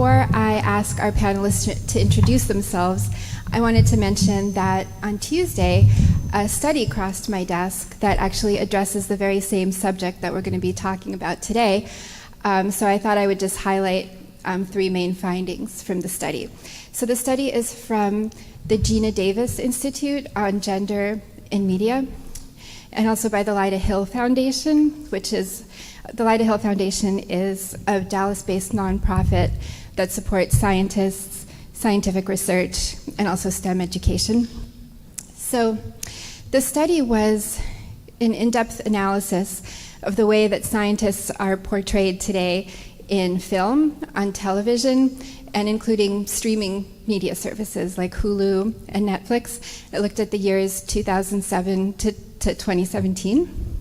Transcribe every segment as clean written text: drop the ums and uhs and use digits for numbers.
before I ask our panelists to introduce themselves, I wanted to mention that on Tuesday, a study crossed my desk that actually addresses the very same subject that we're going to be talking about today. So I thought I would just highlight three main findings from the study. So the study is from the Gina Davis Institute on Gender in Media, and also by the Lyda Hill Foundation, which is, the Lyda Hill Foundation is a Dallas-based nonprofit that supports scientists, scientific research, and also STEM education. So the study was an in-depth analysis of the way that scientists are portrayed today in film, on television, and including streaming media services like Hulu and Netflix. It looked at the years 2007 to 2017.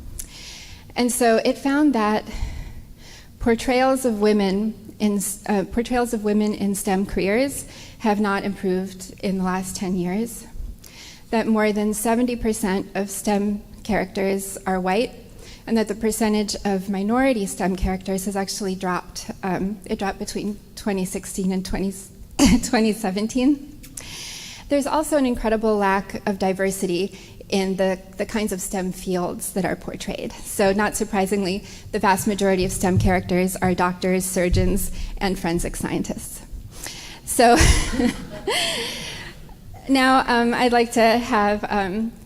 And so it found that portrayals of women in STEM careers have not improved in the last 10 years, that more than 70% of STEM characters are white, and that the percentage of minority STEM characters has actually dropped. It dropped between 2016 and 2017. There's also an incredible lack of diversity in the kinds of STEM fields that are portrayed. So not surprisingly, the vast majority of STEM characters are doctors, surgeons, and forensic scientists. So now I'd like to have,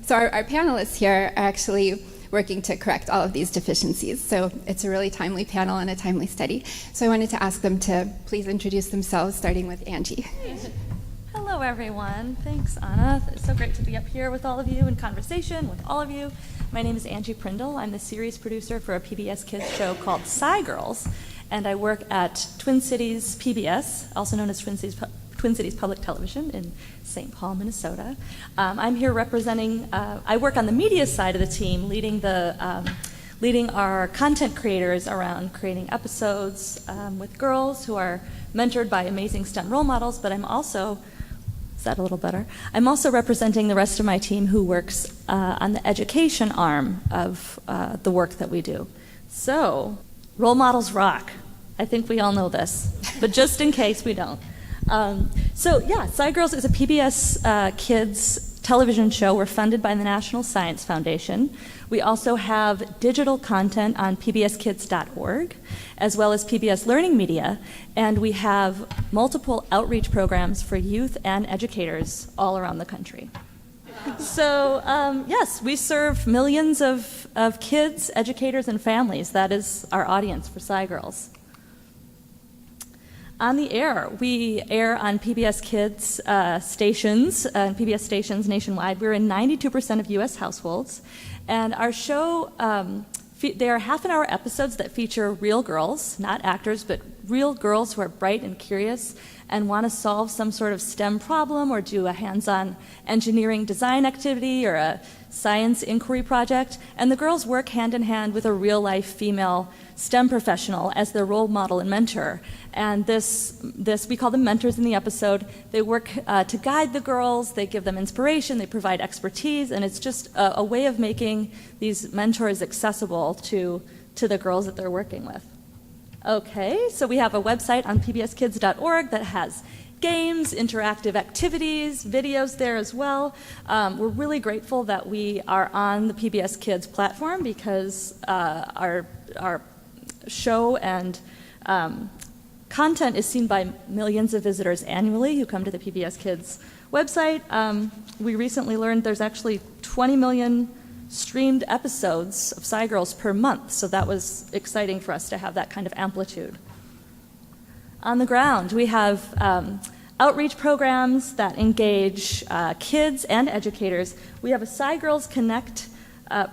so our panelists here are actually working to correct all of these deficiencies. So it's a really timely panel and a timely study. So I wanted to ask them to please introduce themselves, starting with Angie. Hello, everyone. Thanks, Anna. It's so great to be up here with all of you in conversation with all of you. My name is Angie Prindle. I'm the series producer for a PBS Kids show called SciGirls, and I work at Twin Cities PBS, also known as Twin Cities Public Television in St. Paul, Minnesota. I'm here representing, I work on the media side of the team, leading our content creators around creating episodes with girls who are mentored by amazing STEM role models, but I'm also, is that a little better? I'm also representing the rest of my team who works on the education arm of the work that we do. So, role models rock. I think we all know this, but just in case we don't. SciGirls is a PBS Kids television show. We're funded by the National Science Foundation. We also have digital content on pbskids.org, as well as PBS Learning Media, and we have multiple outreach programs for youth and educators all around the country. So, yes, we serve millions of kids, educators, and families. That is our audience for SciGirls. On the air, we air on PBS Kids stations, PBS stations nationwide. We're in 92% of U.S. households. And our show, they are half-an-hour episodes that feature real girls, not actors, but real girls who are bright and curious and want to solve some sort of STEM problem or do a hands-on engineering design activity or a science inquiry project. And the girls work hand-in-hand with a real-life female STEM professional as their role model and mentor. And this we call them mentors in the episode. They work to guide the girls, they give them inspiration, they provide expertise, and it's just a way of making these mentors accessible to the girls that they're working with. Okay, so we have a website on pbskids.org that has games, interactive activities, videos there as well. We're really grateful that we are on the PBS Kids platform because our show and content is seen by millions of visitors annually who come to the PBS Kids website. We recently learned there's actually 20 million streamed episodes of SciGirls per month, so that was exciting for us to have that kind of amplitude. On the ground, we have outreach programs that engage kids and educators. We have a SciGirls Connect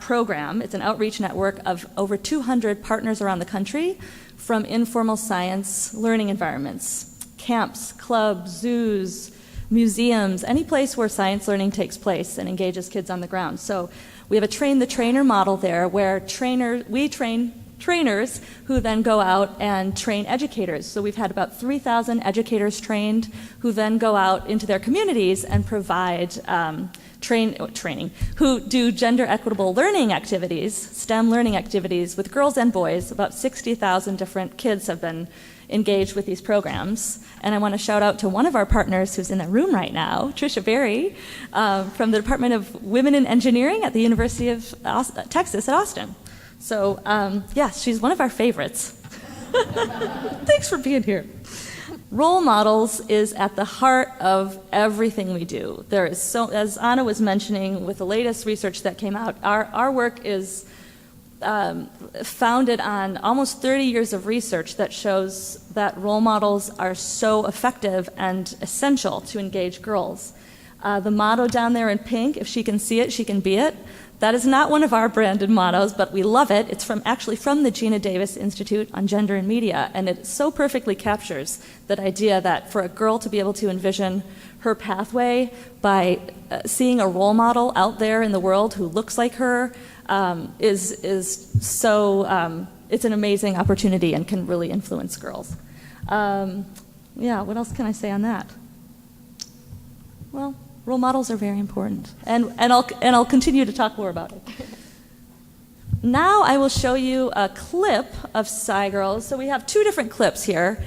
program. It's an outreach network of over 200 partners around the country from informal science learning environments, camps, clubs, zoos, museums, any place where science learning takes place and engages kids on the ground. So we have a train-the-trainer model there where we train trainers who then go out and train educators. So we've had about 3,000 educators trained who then go out into their communities and provide training, who do gender equitable learning activities, STEM learning activities with girls and boys. About 60,000 different kids have been engaged with these programs. And I want to shout out to one of our partners who's in the room right now, Trisha Berry, from the Department of Women in Engineering at the University of Texas at Austin. So, yes, she's one of our favorites. Thanks for being here. Role models is at the heart of everything we do. There is so, as Anna was mentioning with the latest research that came out, our work is founded on almost 30 years of research that shows that role models are so effective and essential to engage girls. The motto down there in pink, if she can see it, she can be it. That is not one of our branded mottos, but we love it. It's actually from the Gina Davis Institute on Gender and Media, and it so perfectly captures that idea that for a girl to be able to envision her pathway by seeing a role model out there in the world who looks like her is so, it's an amazing opportunity and can really influence girls. Yeah, what else can I say on that? Well, role models are very important, and I'll continue to talk more about it. Now I will show you a clip of SciGirls. So we have two different clips here.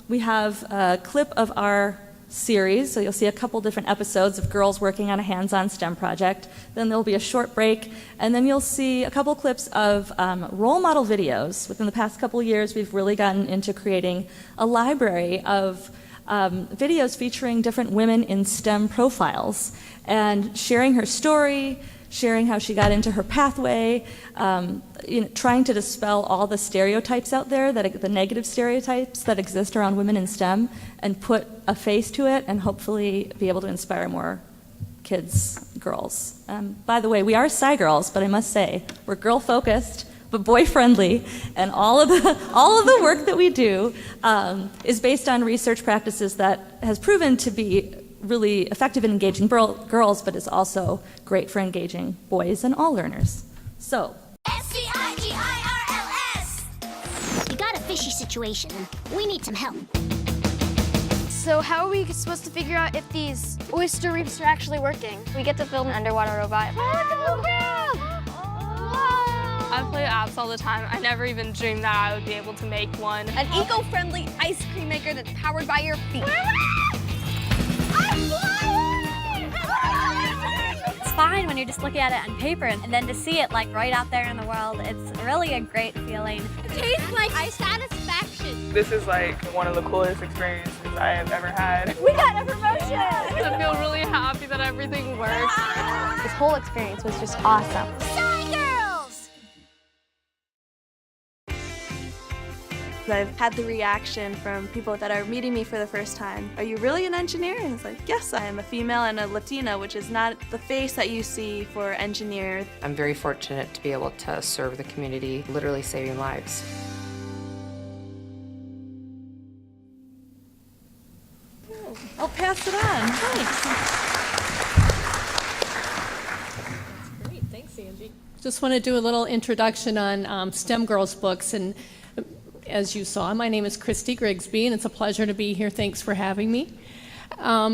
We have a clip of our series, so you'll see a couple different episodes of girls working on a hands-on STEM project. Then there'll be a short break, and then you'll see a couple clips of role model videos. Within the past couple years, we've really gotten into creating a library of videos featuring different women in STEM profiles and sharing her story, sharing how she got into her pathway, trying to dispel all the stereotypes out there, the negative stereotypes that exist around women in STEM, and put a face to it and hopefully be able to inspire more kids, girls. By the way, we are SciGirls, but I must say, we're girl-focused, but boy-friendly, and all of the work that we do is based on research practices that has proven to be really effective in engaging girls, but is also great for engaging boys and all learners. So, SciGirls! You got a fishy situation, and we need some help. So how are we supposed to figure out if these oyster reefs are actually working? We get to build an underwater robot. I play apps all the time. I never even dreamed that I would be able to make one. An eco-friendly ice cream maker that's powered by your feet. It's fine when you're just looking at it on paper, and then to see it like right out there in the world, it's really a great feeling. It tastes like satisfaction. This is like one of the coolest experiences I have ever had. We got a promotion! I feel really happy that everything works. This whole experience was just awesome. SciGirls! I've had the reaction from people that are meeting me for the first time. Are you really an engineer? And it's like, yes, I am a female and a Latina, which is not the face that you see for engineer. I'm very fortunate to be able to serve the community, literally saving lives. I'll pass it on. Thanks. That's great. Thanks, Angie. Just want to do a little introduction on STEM Girls books. And as you saw, my name is Kristi Grigsby, and it's a pleasure to be here. Thanks for having me.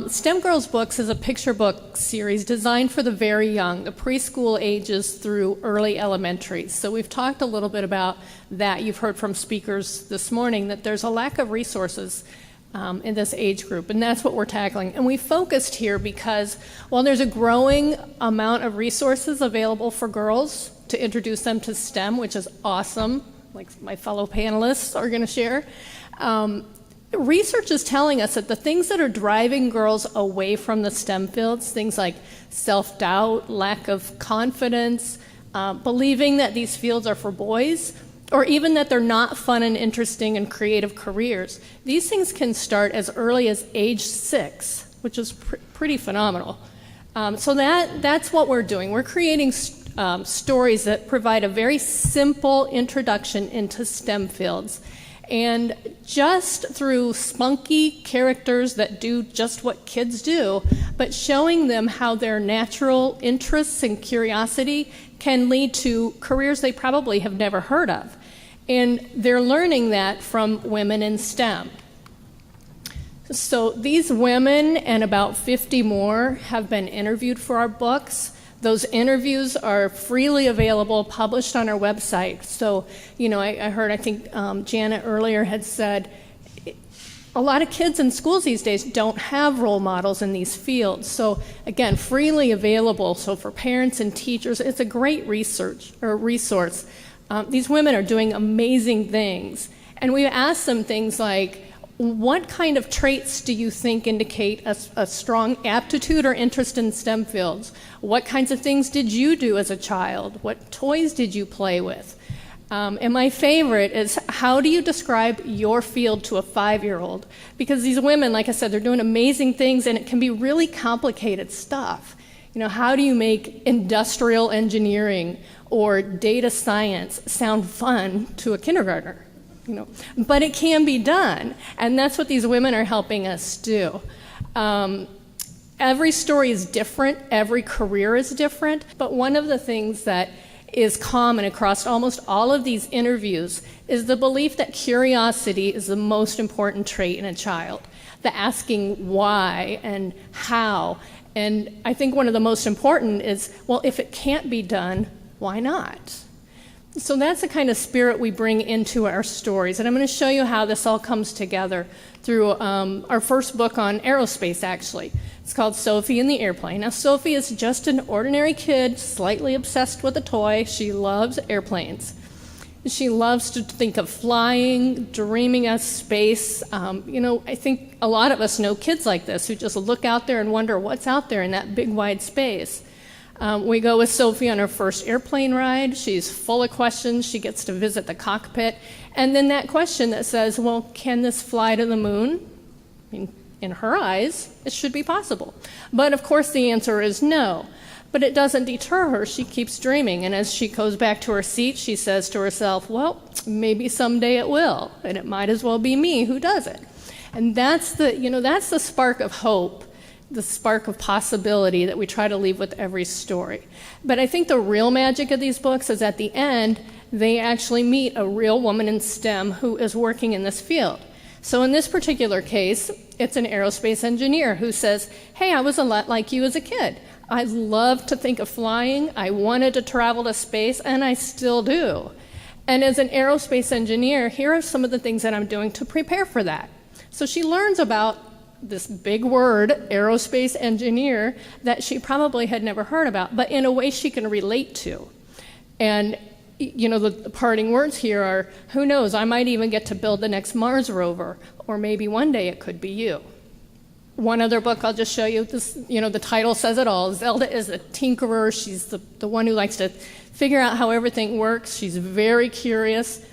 STEM Girls Books is a picture book series designed for the very young, the preschool ages through early elementary. So we've talked a little bit about that. You've heard from speakers this morning that there's a lack of resources in this age group, and that's what we're tackling. And we focused here because while there's a growing amount of resources available for girls to introduce them to STEM, which is awesome, like my fellow panelists are going to share, research is telling us that the things that are driving girls away from the STEM fields, things like self-doubt, lack of confidence, believing that these fields are for boys, or even that they're not fun and interesting and creative careers, these things can start as early as age 6, which is pretty phenomenal. So that's what we're doing. We're creating stories that provide a very simple introduction into STEM fields. And just through spunky characters that do just what kids do, but showing them how their natural interests and curiosity can lead to careers they probably have never heard of. And they're learning that from women in STEM. So these women and about 50 more have been interviewed for our books. Those interviews are freely available, published on our website. So, I heard, I think Janet earlier had said, a lot of kids in schools these days don't have role models in these fields. So again, freely available. So for parents and teachers, it's a great resource. These women are doing amazing things. And we asked them things like, what kind of traits do you think indicate a strong aptitude or interest in STEM fields? What kinds of things did you do as a child? What toys did you play with? And my favorite is, how do you describe your field to a 5-year-old? Because these women, like I said, they're doing amazing things, and it can be really complicated stuff. How do you make industrial engineering or data science sound fun to a kindergartner? But it can be done, and that's what these women are helping us do. Every story is different, every career is different, but one of the things that is common across almost all of these interviews is the belief that curiosity is the most important trait in a child, the asking why and how. And I think one of the most important is, well, if it can't be done, why not? So that's the kind of spirit we bring into our stories. And I'm going to show you how this all comes together through our first book on aerospace, actually. It's called Sophie and the Airplane. Now, Sophie is just an ordinary kid, slightly obsessed with a toy. She loves airplanes. She loves to think of flying, dreaming of space. I think a lot of us know kids like this who just look out there and wonder what's out there in that big, wide space. We go with Sophie on her first airplane ride. She's full of questions. She gets to visit the cockpit. And then that question that says, well, can this fly to the moon? In her eyes, it should be possible. But of course the answer is no. But it doesn't deter her. She keeps dreaming. And as she goes back to her seat, she says to herself, well, maybe someday it will. And it might as well be me who does it. And that's the spark of hope, the spark of possibility that we try to leave with every story. But I think the real magic of these books is at the end, they actually meet a real woman in STEM who is working in this field. So in this particular case, it's an aerospace engineer who says, hey, I was a lot like you as a kid. I loved to think of flying, I wanted to travel to space, and I still do. And as an aerospace engineer, here are some of the things that I'm doing to prepare for that. So she learns about this big word, aerospace engineer, that she probably had never heard about, but in a way she can relate to. And the parting words here are, who knows, I might even get to build the next Mars rover, or maybe one day it could be you. One other book I'll just show you, this, the title says it all. Zelda is a tinkerer. She's the one who likes to figure out how everything works. She's very curious,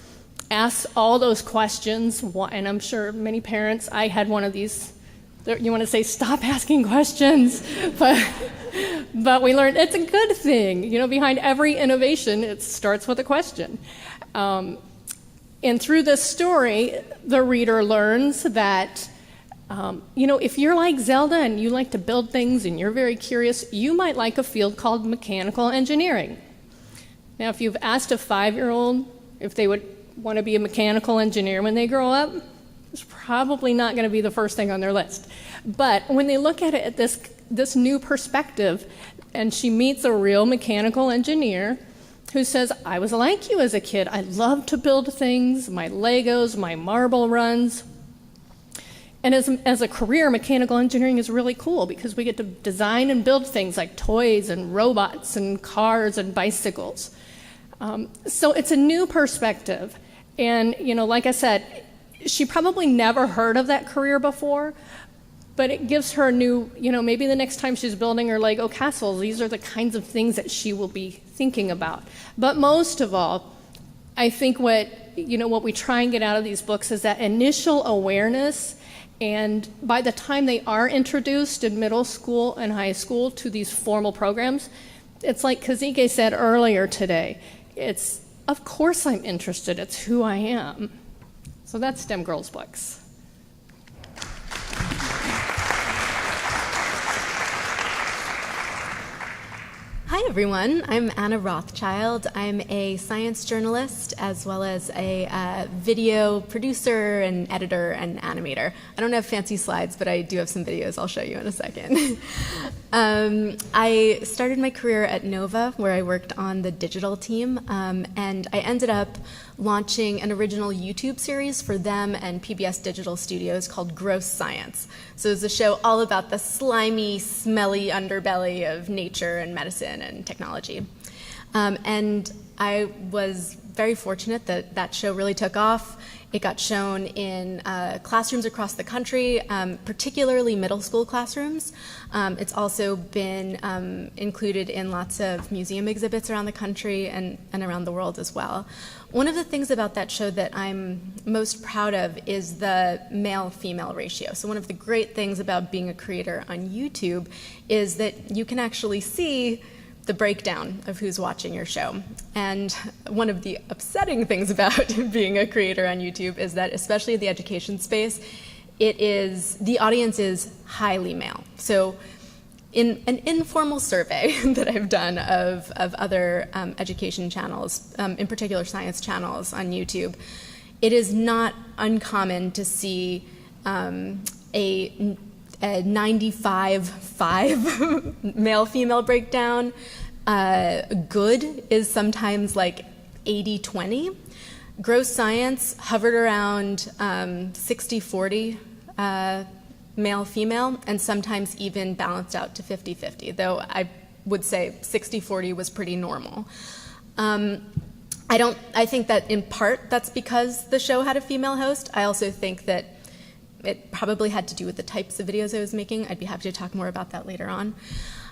asks all those questions, and I'm sure many parents, I had one of these. You want to say, stop asking questions, but we learned it's a good thing. Behind every innovation, it starts with a question. And through this story, the reader learns that, if you're like Zelda and you like to build things and you're very curious, you might like a field called mechanical engineering. Now, if you've asked a 5-year-old if they would want to be a mechanical engineer when they grow up, it's probably not going to be the first thing on their list. But when they look at it at this new perspective, and she meets a real mechanical engineer who says, I was like you as a kid. I loved to build things, my Legos, my marble runs. And as a career, mechanical engineering is really cool because we get to design and build things like toys and robots and cars and bicycles. So it's a new perspective. And, like I said, she probably never heard of that career before, but it gives her a new, maybe the next time she's building her Lego castles, these are the kinds of things that she will be thinking about. But most of all, I think what we try and get out of these books is that initial awareness, and by the time they are introduced in middle school and high school to these formal programs, it's like Kazike said earlier today, it's, of course I'm interested, it's who I am. So that's STEM Girls Books. Hi everyone, I'm Anna Rothschild. I'm a science journalist as well as a video producer and editor and animator. I don't have fancy slides, but I do have some videos I'll show you in a second. I started my career at Nova, where I worked on the digital team, and I ended up launching an original YouTube series for them and PBS Digital Studios called Gross Science. So it's a show all about the slimy, smelly underbelly of nature and medicine and technology. And I was very fortunate that that show really took off. It got shown in classrooms across the country, particularly middle school classrooms. It's also been included in lots of museum exhibits around the country and around the world as well. One of the things about that show that I'm most proud of is the male-female ratio. So one of the great things about being a creator on YouTube is that you can actually see the breakdown of who's watching your show. And one of the upsetting things about being a creator on YouTube is that, especially in the education space, the audience is highly male. So in an informal survey that I've done of other education channels, in particular science channels on YouTube, it is not uncommon to see a 95-5 male-female breakdown. Good is sometimes like 80-20. Gross Science hovered around 60-40 male-female, and sometimes even balanced out to 50-50, though I would say 60-40 was pretty normal. I think that in part that's because the show had a female host. I also think that it probably had to do with the types of videos I was making. I'd be happy to talk more about that later on.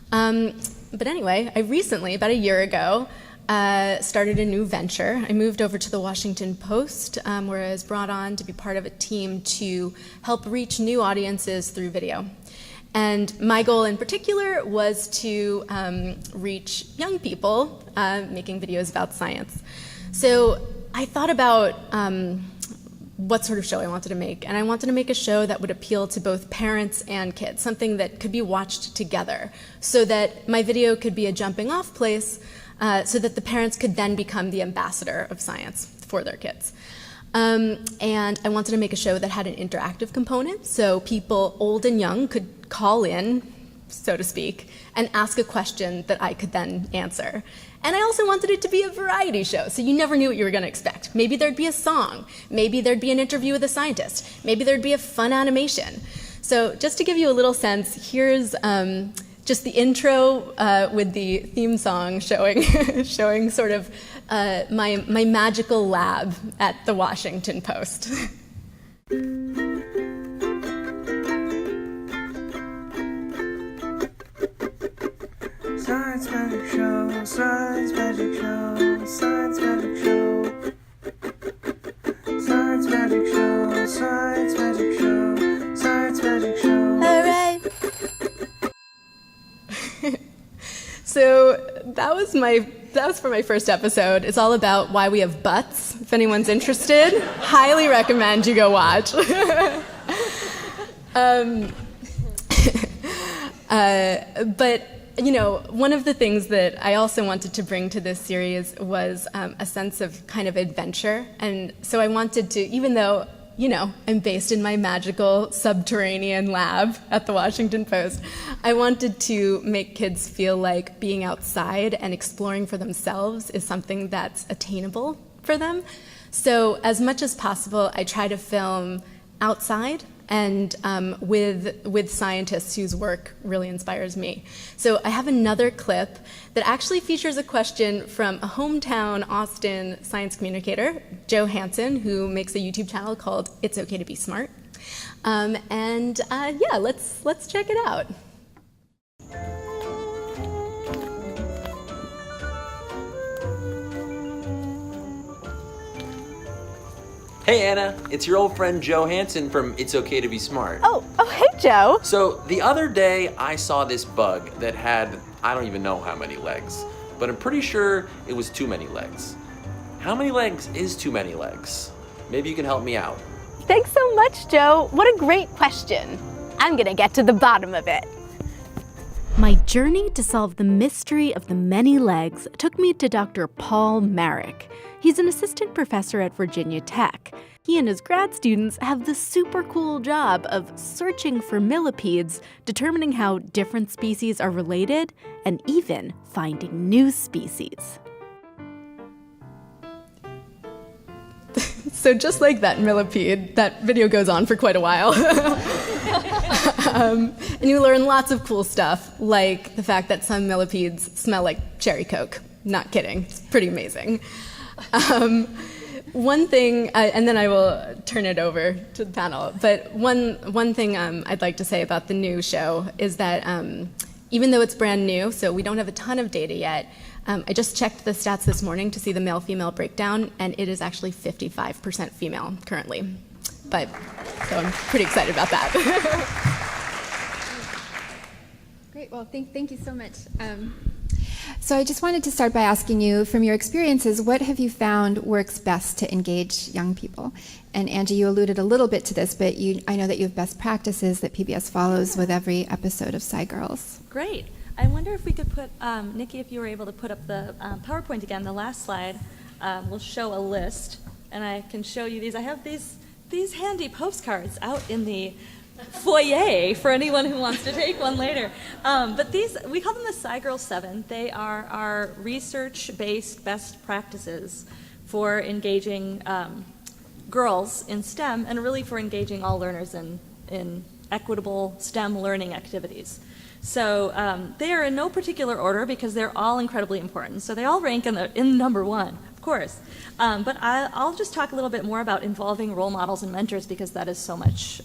But anyway, I recently, about a year ago, started a new venture. I moved over to the Washington Post, where I was brought on to be part of a team to help reach new audiences through video. And my goal in particular was to reach young people making videos about science. So I thought about what sort of show I wanted to make. And I wanted to make a show that would appeal to both parents and kids, something that could be watched together, so that my video could be a jumping off place, so that the parents could then become the ambassador of science for their kids. And I wanted to make a show that had an interactive component, so people old and young could call in, so to speak, and ask a question that I could then answer. And I also wanted it to be a variety show, so you never knew what you were going to expect. Maybe there'd be a song, maybe there'd be an interview with a scientist, maybe there'd be a fun animation. So just to give you a little sense, here's just the intro with the theme song showing, showing sort of my magical lab at the Washington Post. Science Magic Show, Science Magic Show, Science Magic Show. Science Magic Show, Science Magic Show, Science Magic Show. Hooray! So that was for my first episode. It's all about why we have butts. If anyone's interested, highly recommend you go watch. But you know, one of the things that I also wanted to bring to this series was a sense of kind of adventure. And so I wanted to, even though, you know, I'm based in my magical subterranean lab at the Washington Post, I wanted to make kids feel like being outside and exploring for themselves is something that's attainable for them. So as much as possible, I try to film outside and with scientists whose work really inspires me. So I have another clip that actually features a question from a hometown Austin science communicator, Joe Hansen, who makes a YouTube channel called It's Okay to Be Smart. Yeah, let's check it out. Hey Anna, it's your old friend Joe Hansen from It's Okay to Be Smart. Oh, hey Joe. So the other day I saw this bug that had, I don't even know how many legs, but I'm pretty sure it was too many legs. How many legs is too many legs? Maybe you can help me out. Thanks so much, Joe. What a great question. I'm gonna get to the bottom of it. My journey to solve the mystery of the many legs took me to Dr. Paul Marek. He's an assistant professor at Virginia Tech. he and his grad students have the super cool job of searching for millipedes, determining how different species are related, and even finding new species. So just like that millipede, that video goes on for quite a while. And you learn lots of cool stuff, like the fact that some millipedes smell like cherry Coke. Not kidding. It's pretty amazing. One thing, and then I will turn it over to the panel, but one thing I'd like to say about the new show is that even though it's brand new, so we don't have a ton of data yet, I just checked the stats this morning to see the male-female breakdown, and it is actually 55% female currently. So I'm pretty excited about that. Great. Well, thank you so much. So I just wanted to start by asking you, from your experiences, what have you found works best to engage young people? And Angie, you alluded a little bit to this, but I know that you have best practices that PBS follows with every episode of SciGirls. Great. I wonder if we could put, Nikki, if you were able to put up the PowerPoint again, the last slide. We'll show a list, and I can show you these. I have these handy postcards out in the foyer for anyone who wants to take one later. But these, we call them the SciGirls 7. They are our research-based best practices for engaging girls in STEM, and really for engaging all learners in equitable STEM learning activities. So they are in no particular order because they're all incredibly important. So they all rank in number one, of course. But I'll just talk a little bit more about involving role models and mentors, because that is so much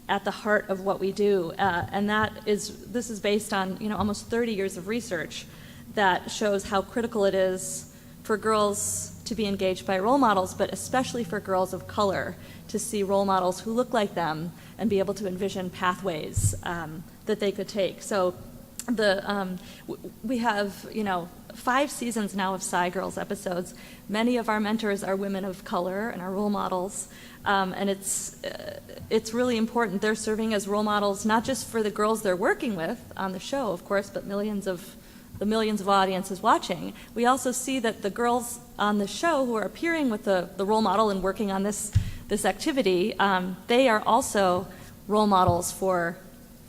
at the heart of what we do. And this is based on almost 30 years of research that shows how critical it is for girls to be engaged by role models, but especially for girls of color to see role models who look like them and be able to envision pathways that they could take. So we have 5 seasons now of SciGirls episodes. Many of our mentors are women of color and are role models, and it's really important. They're serving as role models not just for the girls they're working with on the show, of course, but millions of audiences watching. We also see that the girls on the show who are appearing with the role model and working on this activity, they are also role models for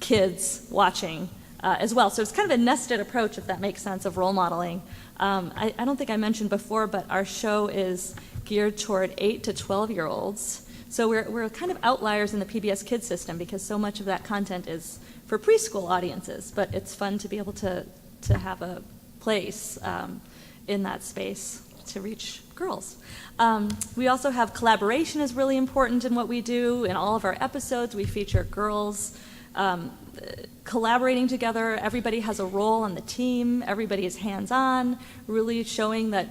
kids watching as well. So it's kind of a nested approach, if that makes sense, of role modeling. I don't think I mentioned before, but our show is geared toward 8 to 12-year-olds. So we're kind of outliers in the PBS Kids system, because so much of that content is for preschool audiences, but it's fun to be able to have a place in that space to reach girls. We also have collaboration is really important in what we do. In all of our episodes, we feature girls collaborating together. Everybody has a role on the team. Everybody is hands-on, really showing that,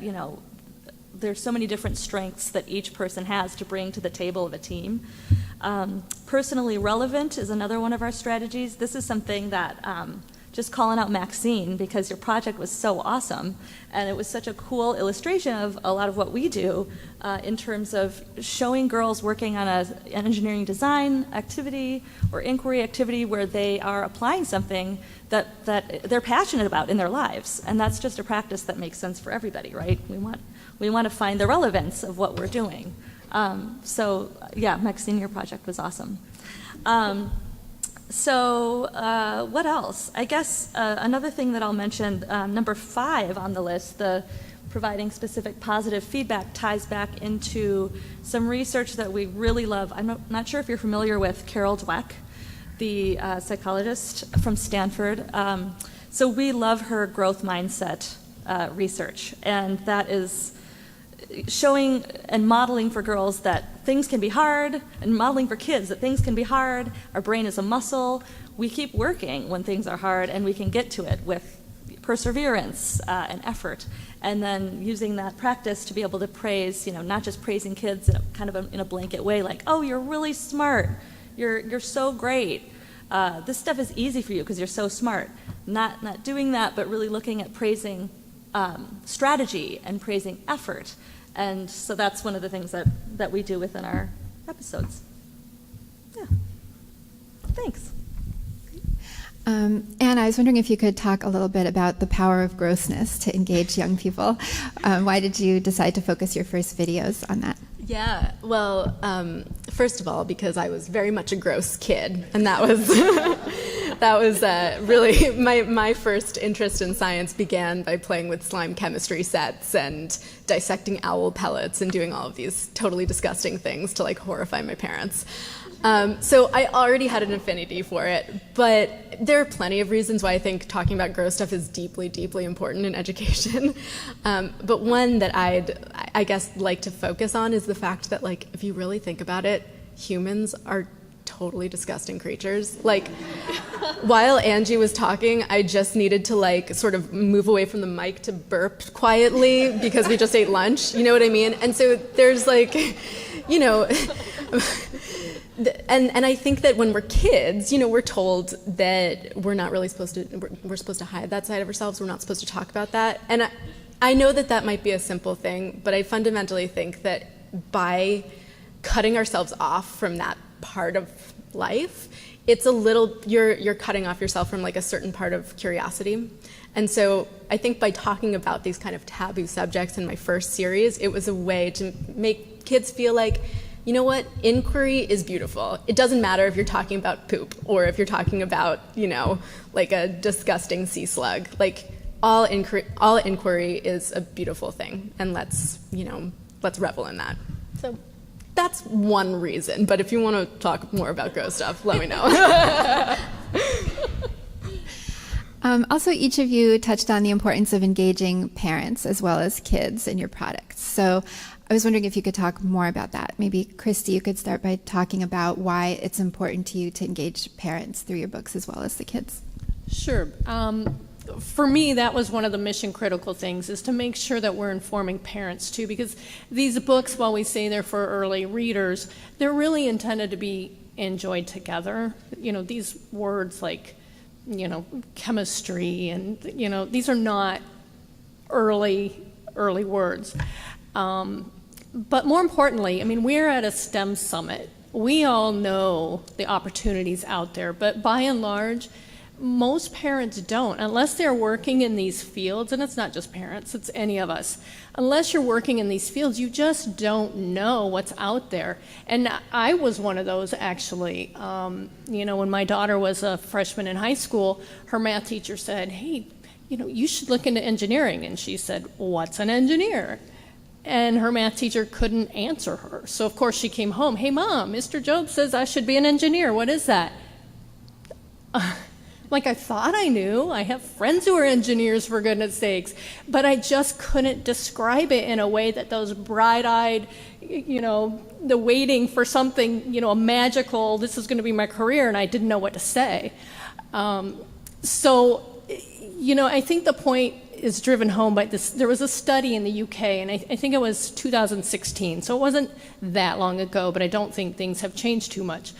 there's so many different strengths that each person has to bring to the table of a team. Personally relevant is another one of our strategies. This is something that just calling out Maxine, because your project was so awesome, and it was such a cool illustration of a lot of what we do in terms of showing girls working on an engineering design activity or inquiry activity where they are applying something that they're passionate about in their lives. And that's just a practice that makes sense for everybody, right? We want to find the relevance of what we're doing. So yeah, Maxine, your project was awesome. So what else? I guess another thing that I'll mention, number 5 on the list, the providing specific positive feedback, ties back into some research that we really love. I'm not sure if you're familiar with Carol Dweck, the psychologist from Stanford. So we love her growth mindset research, and that is showing and modeling for girls that things can be hard, and modeling for kids that things can be hard. Our brain is a muscle. We keep working when things are hard, and we can get to it with perseverance and effort. And then using that practice to be able to praise, not just praising kids kind of in a blanket way, like, oh, you're really smart. You're so great. This stuff is easy for you because you're so smart. Not doing that, but really looking at praising strategy and praising effort. And so that's one of the things that we do within our episodes. Yeah. Thanks. Anne, I was wondering if you could talk a little bit about the power of grossness to engage young people. Why did you decide to focus your first videos on that? Yeah, well, first of all, because I was very much a gross kid, and that was really my first interest in science began by playing with slime chemistry sets and dissecting owl pellets and doing all of these totally disgusting things to like horrify my parents. So I already had an affinity for it, but there are plenty of reasons why I think talking about gross stuff is deeply, deeply important in education. But one that I guess, like to focus on is the fact that, like, if you really think about it, humans are totally disgusting creatures. Like, while Angie was talking, I just needed to, like, sort of move away from the mic to burp quietly because we just ate lunch, you know what I mean? And so there's, like, you know... And I think that when we're kids, you know, we're told that we're not really supposed to, we're supposed to hide that side of ourselves, we're not supposed to talk about that. And I know that that might be a simple thing, but I fundamentally think that by cutting ourselves off from that part of life, it's a little, you're cutting off yourself from like a certain part of curiosity. And so I think by talking about these kind of taboo subjects in my first series, it was a way to make kids feel like, you know what, inquiry is beautiful. It doesn't matter if you're talking about poop or if you're talking about, you know, like a disgusting sea slug. Like, all inquiry is a beautiful thing, and let's revel in that. So that's one reason, but if you want to talk more about gross stuff, let me know. Also, each of you touched on the importance of engaging parents as well as kids in your products. So I was wondering if you could talk more about that. Maybe, Kristi, you could start by talking about why it's important to you to engage parents through your books as well as the kids. Sure. For me, that was one of the mission critical things, is to make sure that we're informing parents too, because these books, while we say they're for early readers, they're really intended to be enjoyed together. You know, these words like, you know, chemistry and, you know, these are not early words. But more importantly, I mean, we're at a STEM summit. We all know the opportunities out there, but by and large, most parents don't, unless they're working in these fields, and it's not just parents, it's any of us. Unless you're working in these fields, you just don't know what's out there. And I was one of those, actually. You know, when my daughter was a freshman in high school, her math teacher said, hey, you know, you should look into engineering. And she said, what's an engineer? And her math teacher couldn't answer her. So, of course, she came home. Hey, Mom, Mr. Job says I should be an engineer. What is that? Like, I thought I knew. I have friends who are engineers, for goodness sakes. But I just couldn't describe it in a way that those bright-eyed, you know, the waiting for something, you know, a magical, this is going to be my career, and I didn't know what to say. So, you know, I think the point is driven home by this. There was a study in the UK, and I think it was 2016, so it wasn't that long ago, but I don't think things have changed too much.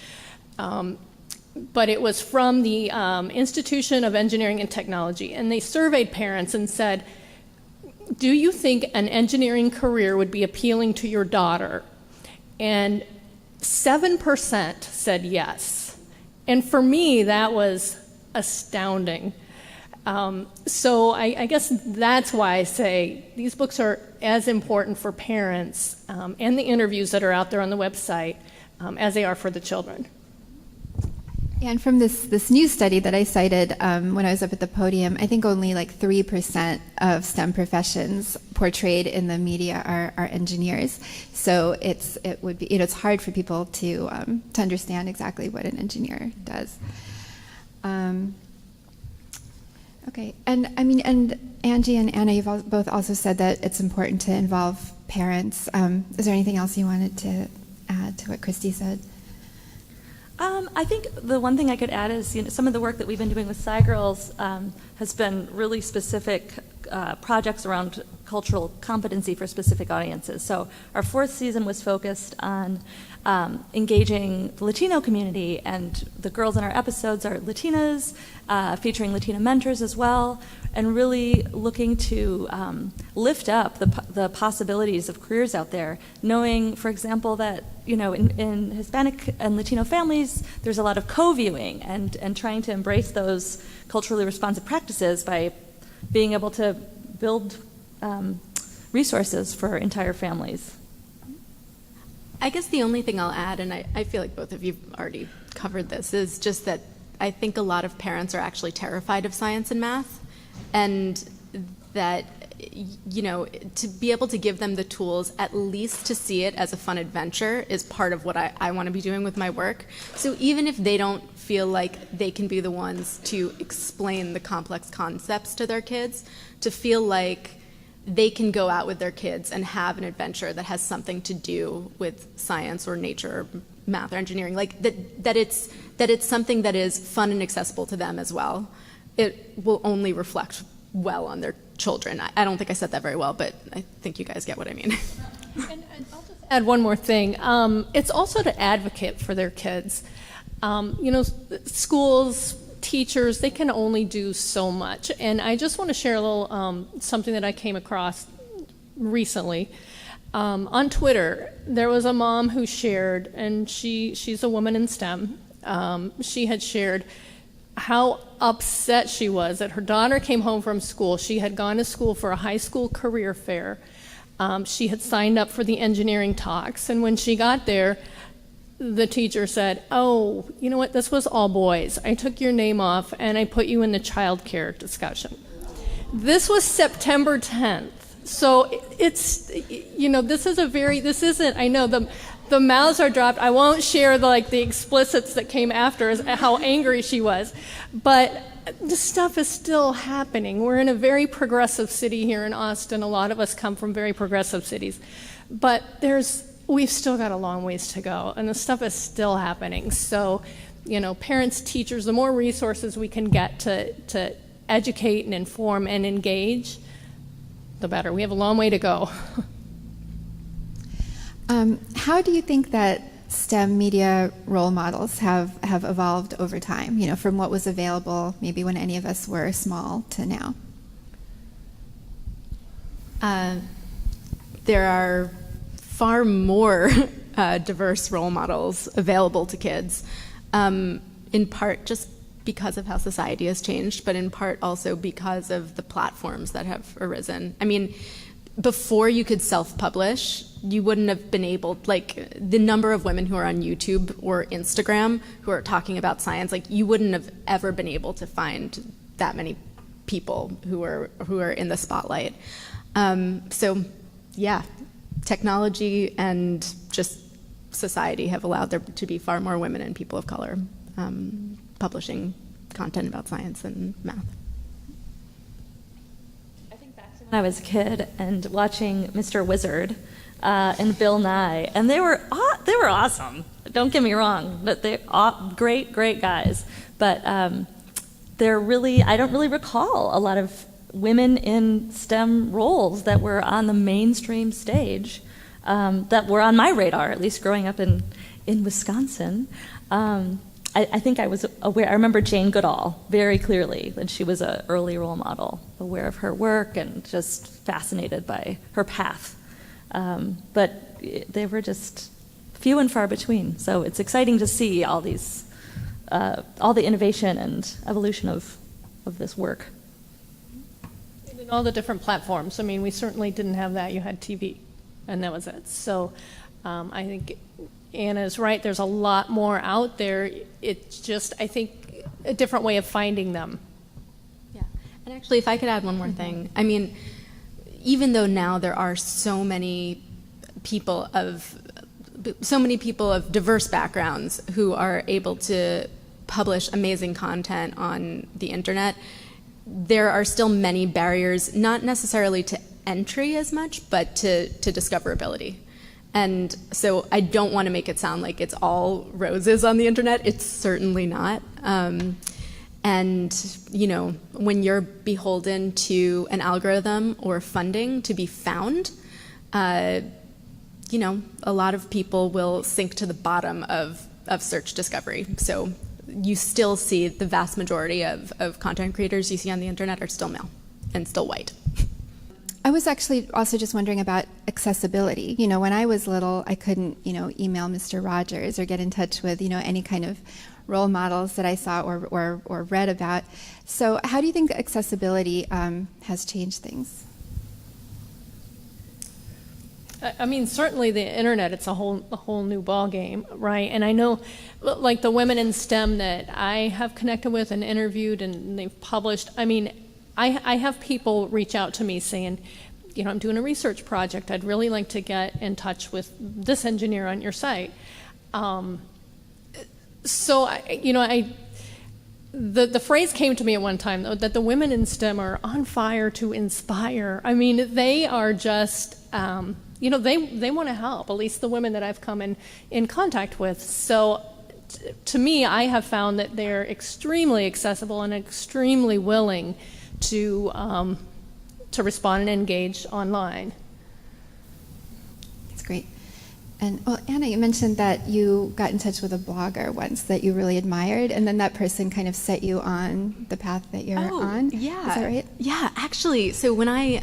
But it was from the Institution of Engineering and Technology, and they surveyed parents and said, do you think an engineering career would be appealing to your daughter? And 7% said yes. And for me, that was astounding. So I guess that's why I say these books are as important for parents and the interviews that are out there on the website as they are for the children. Yeah, and from this new study that I cited when I was up at the podium, I think only like 3% of STEM professions portrayed in the media are engineers. So it would be, you know, it's hard for people to understand exactly what an engineer does. Okay, and I mean, and Angie and Anna, you've both also said that it's important to involve parents. Is there anything else you wanted to add to what Kristi said? I think the one thing I could add is, you know, some of the work that we've been doing with SciGirls has been really specific projects around cultural competency for specific audiences. So our 4th season was focused on engaging the Latino community, and the girls in our episodes are Latinas, featuring Latina mentors as well, and really looking to lift up the possibilities of careers out there, knowing, for example, that, you know, in Hispanic and Latino families, there's a lot of co-viewing, and trying to embrace those culturally responsive practices by being able to build resources for entire families. I guess the only thing I'll add, and I feel like both of you already covered this, is just that I think a lot of parents are actually terrified of science and math, and that, you know, to be able to give them the tools at least to see it as a fun adventure is part of what I want to be doing with my work. So even if they don't feel like they can be the ones to explain the complex concepts to their kids, to feel like they can go out with their kids and have an adventure that has something to do with science or nature or math or engineering, like that it's something that is fun and accessible to them as well. It will only reflect well on their children. I don't think I said that very well, but I think you guys get what I mean. And I'll just add one more thing. It's also to advocate for their kids. You know, schools, teachers, they can only do so much. And I just want to share a little something that I came across recently. On Twitter, there was a mom who shared, and she's a woman in STEM. She had shared how upset she was that her daughter came home from school. She had gone to school for a high school career fair. She had signed up for the engineering talks, and when she got there, the teacher said, "Oh, you know what, this was all boys. I took your name off and I put you in the child care discussion." This was September 10th. So it's, you know, this isn't, I know the mouths are dropped. I won't share the explicits that came after, how angry she was. But this stuff is still happening. We're in a very progressive city here in Austin. A lot of us come from very progressive cities. But we've still got a long ways to go, and the stuff is still happening. So, you know, parents, teachers, the more resources we can get to educate and inform and engage, the better. We have a long way to go. How do you think that STEM media role models have evolved over time, you know, from what was available maybe when any of us were small to now? There are far more diverse role models available to kids, in part just because of how society has changed, but in part also because of the platforms that have arisen. I mean, before you could self-publish, you wouldn't have been able, like, the number of women who are on YouTube or Instagram who are talking about science, like, you wouldn't have ever been able to find that many people who are in the spotlight. So, yeah, technology and just society have allowed there to be far more women and people of color publishing content about science and math. I think back to when I was a kid and watching Mr. Wizard and Bill Nye, and they were awesome. Don't get me wrong, but they're great guys. But I don't really recall a lot of women in STEM roles that were on the mainstream stage that were on my radar, at least growing up in Wisconsin. I think I was aware. I remember Jane Goodall very clearly, and she was an early role model, aware of her work and just fascinated by her path. But they were just few and far between. So it's exciting to see all the innovation and evolution of this work. And all the different platforms. I mean, we certainly didn't have that. You had TV, and that was it. So I think Anna's right. There's a lot more out there. It's just, I think, a different way of finding them. Yeah. And actually, if I could add one more thing. I mean, even though now there are so many people of diverse backgrounds who are able to publish amazing content on the internet, there are still many barriers, not necessarily to entry as much, but to discoverability. And so I don't want to make it sound like it's all roses on the internet. It's certainly not. And, you know, when you're beholden to an algorithm or funding to be found, you know, a lot of people will sink to the bottom of search discovery. So you still see the vast majority of content creators you see on the internet are still male and still white. I was actually also just wondering about accessibility. You know, when I was little, I couldn't, you know, email Mr. Rogers or get in touch with, you know, any kind of role models that I saw or read about. So how do you think accessibility has changed things? I mean, certainly the internet, it's a whole new ball game, right? And I know, like the women in STEM that I have connected with and interviewed and they've published, I mean, I have people reach out to me saying, you know, I'm doing a research project. I'd really like to get in touch with this engineer on your site. The phrase came to me at one time, though, that the women in STEM are on fire to inspire. I mean, they are just, they want to help, at least the women that I've come in contact with. So to me, I have found that they're extremely accessible and extremely willing to respond and engage online. That's great. And well, Anna, you mentioned that you got in touch with a blogger once that you really admired, and then that person kind of set you on the path that you're on. Yeah. Is that right? Yeah, actually, so when I,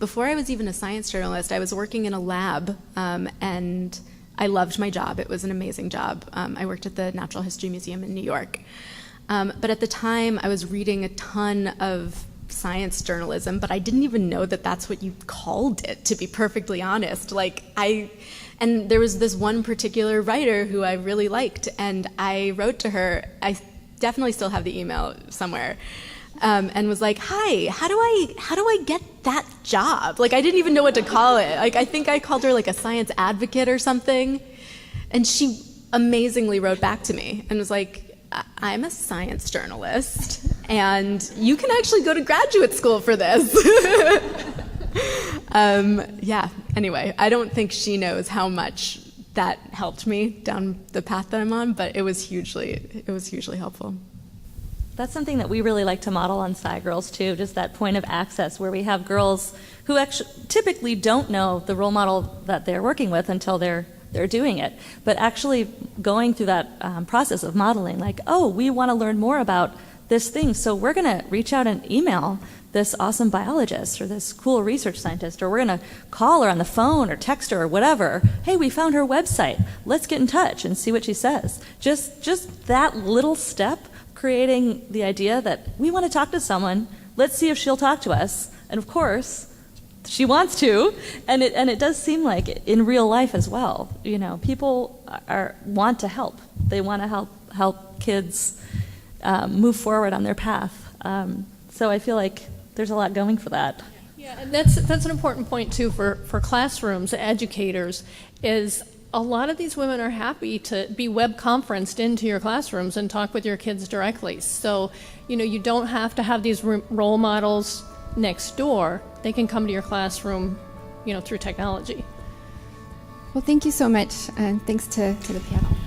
before I was even a science journalist, I was working in a lab, and I loved my job. It was an amazing job. I worked at the Natural History Museum in New York. But at the time, I was reading a ton of science journalism, but I didn't even know that that's what you called it, to be perfectly honest. And there was this one particular writer who I really liked, and I wrote to her. I definitely still have the email somewhere, and was like, "Hi, how do I get that job?" Like, I didn't even know what to call it. Like, I think I called her like a science advocate or something, and she amazingly wrote back to me and was like, "I'm a science journalist, and you can actually go to graduate school for this." Anyway, I don't think she knows how much that helped me down the path that I'm on, but it was hugely helpful. That's something that we really like to model on SciGirls too, just that point of access where we have girls who actually typically don't know the role model that they're working with until they're doing it, but actually going through that process of modeling, like, oh, we want to learn more about this thing, so we're going to reach out and email this awesome biologist or this cool research scientist, or we're going to call her on the phone or text her or whatever. Hey, we found her website. Let's get in touch and see what she says. Just that little step, creating the idea that we want to talk to someone. Let's see if she'll talk to us. And of course, she wants to, and it does seem like in real life as well. You know, people want to help. They want to help kids move forward on their path. So I feel like there's a lot going for that. Yeah, and that's an important point too for classrooms, educators, is a lot of these women are happy to be web conferenced into your classrooms and talk with your kids directly. So, you don't have to have these role models next door. They can come to your classroom, through technology. Well, thank you so much, and thanks to the panel.